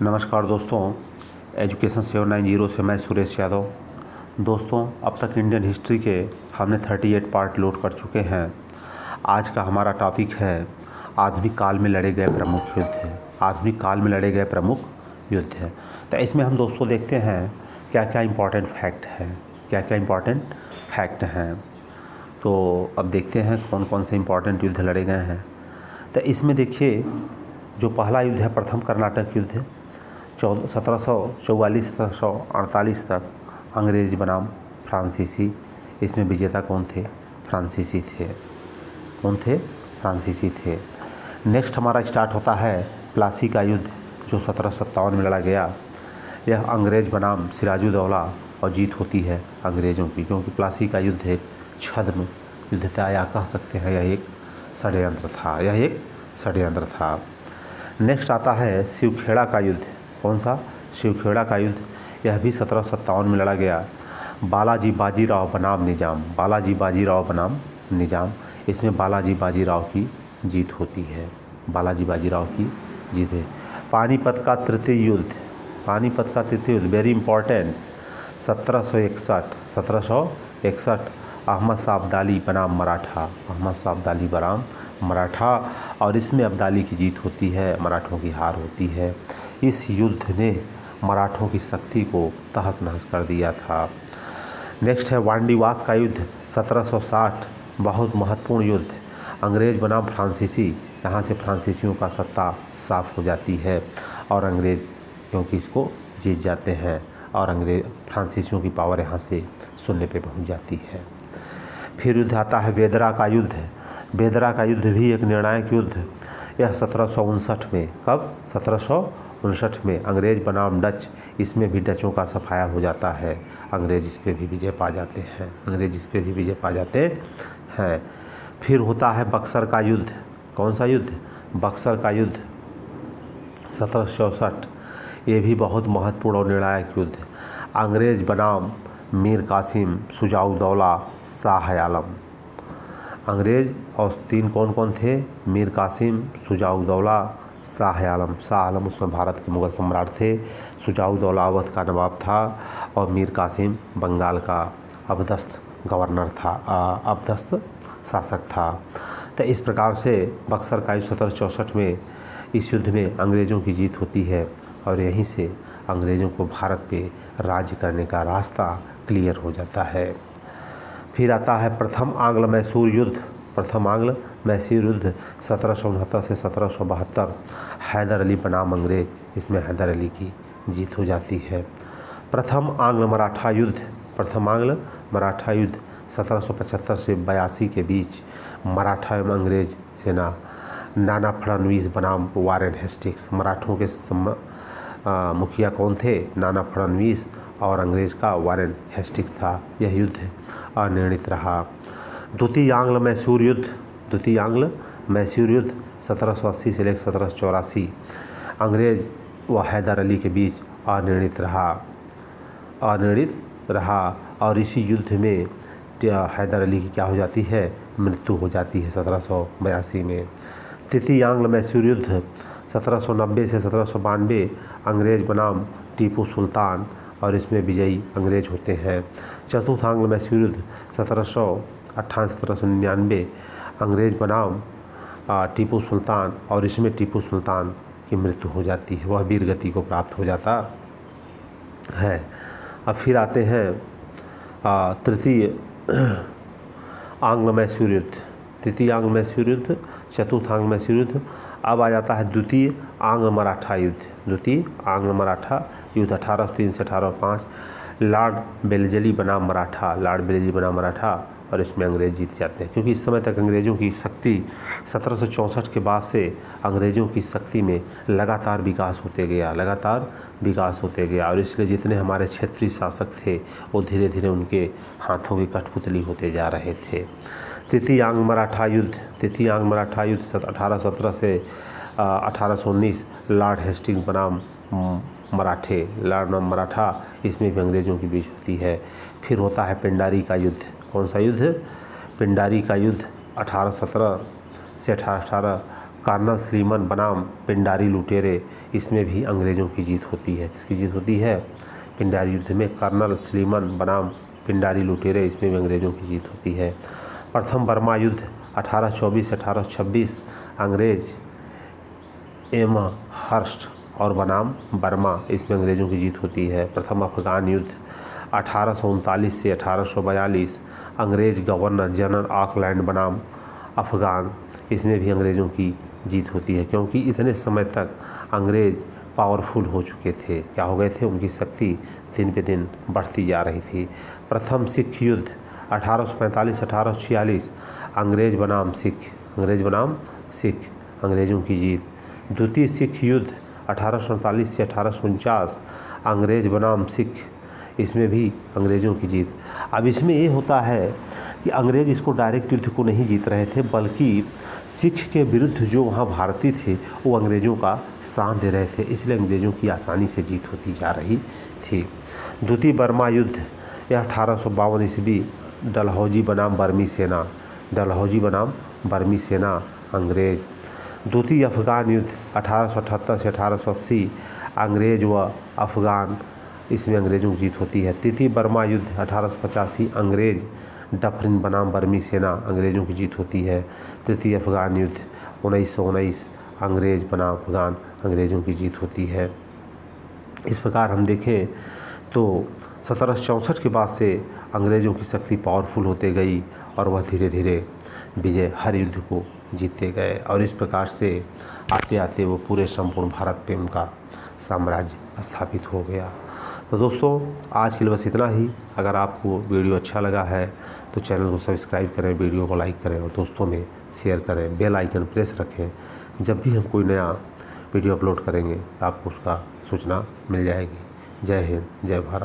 नमस्कार दोस्तों, एजुकेशन 790 से मैं सुरेश यादव। दोस्तों, अब तक इंडियन हिस्ट्री के हमने 38 पार्ट लोड कर चुके हैं। आज का हमारा टॉपिक है आधुनिक काल में लड़े गए प्रमुख युद्ध। आधुनिक काल में लड़े गए प्रमुख युद्ध है। तो इसमें हम दोस्तों देखते हैं क्या क्या इम्पोर्टेंट फैक्ट हैं। तो अब देखते हैं कौन कौन से इम्पोर्टेंट युद्ध लड़े गए हैं। तो इसमें देखिए, जो पहला युद्ध है प्रथम कर्नाटक युद्ध, 1744 1748 तक अंग्रेज बनाम फ्रांसीसी। इसमें विजेता कौन थे? फ्रांसीसी थे। कौन थे? फ्रांसीसी थे। नेक्स्ट हमारा स्टार्ट होता है प्लासी का युद्ध, जो 1757 में लड़ा गया। यह अंग्रेज बनाम सिराजुद्दौला और जीत होती है अंग्रेज़ों की, क्योंकि प्लासी का युद्ध एक छद्म युद्ध था, या कह सकते हैं यह एक षड्यंत्र था। नेक्स्ट आता है शिवखेड़ा का युद्ध। कौन सा? शिवखेड़ा का युद्ध। यह भी 1757 में लड़ा गया। बालाजी बाजीराव बनाम निजाम। इसमें बालाजी बाजीराव की जीत होती है। पानीपत का तृतीय युद्ध वेरी इंपॉर्टेंट, 1761 अहमद शाह अब्दाली बनाम मराठा। और इसमें अब्दाली की जीत होती है, मराठों की हार होती है। इस युद्ध ने मराठों की शक्ति को तहस नहस कर दिया था। नेक्स्ट है वांडीवास का युद्ध, 1760, बहुत महत्वपूर्ण युद्ध। अंग्रेज बनाम फ्रांसीसी। यहाँ से फ्रांसीसियों का सत्ता साफ हो जाती है और अंग्रेज क्योंकि इसको जीत जाते हैं, और फ्रांसीसियों की पावर यहाँ से शून्य पे पहुँच जाती है। फिर युद्ध आता है बेदरा का युद्ध भी एक निर्णायक युद्ध। यह 1759 में, कब? 1759 में अंग्रेज बनाम डच। इसमें भी डचों का सफाया हो जाता है, अंग्रेज इस पे भी विजय पा जाते हैं। फिर होता है बक्सर का युद्ध। कौन सा युद्ध? बक्सर का युद्ध 1764। ये भी बहुत महत्वपूर्ण और निर्णायक युद्ध। अंग्रेज बनाम मीर कासिम, शुजाउद्दौला, शाह आलम। अंग्रेज और तीन कौन थे? मीर कासिम, शुजाउद्दौला, शाह आलम उसमें भारत के मुगल सम्राट थे। शुजाउद्दौला अवध का नवाब था और मीर कासिम बंगाल का अबदस्त शासक था। तो इस प्रकार से बक्सर का युद्ध 1764 में, इस युद्ध में अंग्रेज़ों की जीत होती है और यहीं से अंग्रेज़ों को भारत पे राज्य करने का रास्ता क्लियर हो जाता है। फिर आता है प्रथम आंग्ल मैसूर युद्ध 1769 से 1772। हैदर अली बनाम अंग्रेज। इसमें हैदर अली की जीत हो जाती है। प्रथम आंग्ल मराठा युद्ध 1775 से 82 के बीच मराठा एवं अंग्रेज सेना। नाना फडणवीस बनाम वारेन हेस्टिंग्स। मराठों के मुखिया कौन थे? नाना फडणवीस, और अंग्रेज का वारेन हेस्टिंग्स था। यह युद्ध अनिर्णित रहा। द्वितीय आंग्ल मैसूर युद्ध 1780 से लेकर 1784 अंग्रेज व हैदर अली के बीच अनिर्णित रहा और इसी युद्ध में हैदर अली की क्या हो जाती है? मृत्यु हो जाती है 1782 में। तृतीय आंग्ल मैसूर युद्ध 1790 से 1792 अंग्रेज बनाम टीपू सुल्तान, और इसमें विजयी अंग्रेज होते हैं। चतुर्थ आंग्ल मैसूर युद्ध 1798-1799 अंग्रेज बनाम टीपू सुल्तान, और इसमें टीपू सुल्तान की मृत्यु हो जाती है, वह वीरगति को प्राप्त हो जाता है। अब फिर आते हैं तृतीय आंग्ल मैसूर युद्ध, तृतीय आंग्ल मैसूर युद्ध, चतुर्थ आंग्ल मैसूर युद्ध। अब आ जाता है द्वितीय आंग्ल मराठा युद्ध 1803 से 1805। लॉर्ड वेलेस्ली बनाम मराठा, और इसमें अंग्रेज जीत जाते हैं, क्योंकि इस समय तक अंग्रेज़ों की शक्ति 1764 के बाद से अंग्रेज़ों की शक्ति में लगातार विकास होते गया, और इसलिए जितने हमारे क्षेत्रीय शासक थे वो धीरे धीरे उनके हाथों की कठपुतली होते जा रहे थे। तृतीय आंग्ल मराठा युद्ध 1817 से 1819 लॉर्ड हेस्टिंग्स बनाम मराठा, इसमें भी अंग्रेज़ों की बीच होती है। फिर होता है पिंडारी का युद्ध। कौन सा युद्ध? पिंडारी का युद्ध 1817 से 1818 कर्नल श्रीमन बनाम पिंडारी लुटेरे। इसमें भी अंग्रेज़ों की जीत होती है। किसकी जीत होती है? पिंडारी युद्ध में कर्नल स्लीमन बनाम पिंडारी लुटेरे, इसमें भी अंग्रेज़ों की जीत होती है। प्रथम बर्मा युद्ध 1824-1826 अंग्रेज़ एमहर्स्ट और बनाम बर्मा, इसमें अंग्रेज़ों की जीत होती है। प्रथम अफ़गान युद्ध 1839 से 1842 अंग्रेज़ गवर्नर जनरल ऑकलैंड बनाम अफ़गान, इसमें भी अंग्रेज़ों की जीत होती है, क्योंकि इतने समय तक अंग्रेज़ पावरफुल हो चुके थे। क्या हो गए थे? उनकी शक्ति दिन पे दिन बढ़ती जा रही थी। प्रथम सिख युद्ध 1845-1846 अंग्रेज़ बनाम सिख, अंग्रेज़ बनाम सिख, अंग्रेज़ों की जीत। द्वितीय सिख युद्ध 1847 से 1849 अंग्रेज़ बनाम सिख, इसमें भी अंग्रेज़ों की जीत। अब इसमें ये होता है कि अंग्रेज़ इसको डायरेक्ट युद्ध को नहीं जीत रहे थे, बल्कि सिख के विरुद्ध जो वहाँ भारतीय थे वो अंग्रेज़ों का साथ दे रहे थे, इसलिए अंग्रेज़ों की आसानी से जीत होती जा रही थी। द्वितीय बर्मा युद्ध यह 1852 ईस्वी डलहौजी बनाम बर्मी सेना, डलहौजी बनाम बर्मी सेना अंग्रेज़। द्वितीय अफ़गान युद्ध 1878 से 1880 अंग्रेज़ व अफ़गान, इसमें अंग्रेज़ों की जीत होती है। तृतीय बर्मा युद्ध 1885 अंग्रेज़ डफरिन बनाम बर्मी सेना, अंग्रेज़ों की जीत होती है। तृतीय अफ़गान युद्ध 1919 अंग्रेज़ बनाम अफ़गान, अंग्रेज़ों की जीत होती है। इस प्रकार हम देखें तो 1764 के बाद से अंग्रेज़ों की शक्ति पावरफुल होते गई और वह धीरे धीरे विजय हर युद्ध को जीतते गए, और इस प्रकार से आते आते वो पूरे संपूर्ण भारत पे उनका साम्राज्य स्थापित हो गया। तो दोस्तों आज के लिए बस इतना ही। अगर आपको वीडियो अच्छा लगा है तो चैनल को सब्सक्राइब करें, वीडियो को लाइक करें और दोस्तों में शेयर करें। बेल आइकन प्रेस रखें, जब भी हम कोई नया वीडियो अपलोड करेंगे तो आपको उसका सूचना मिल जाएगी। जय हिंद, जय भारत।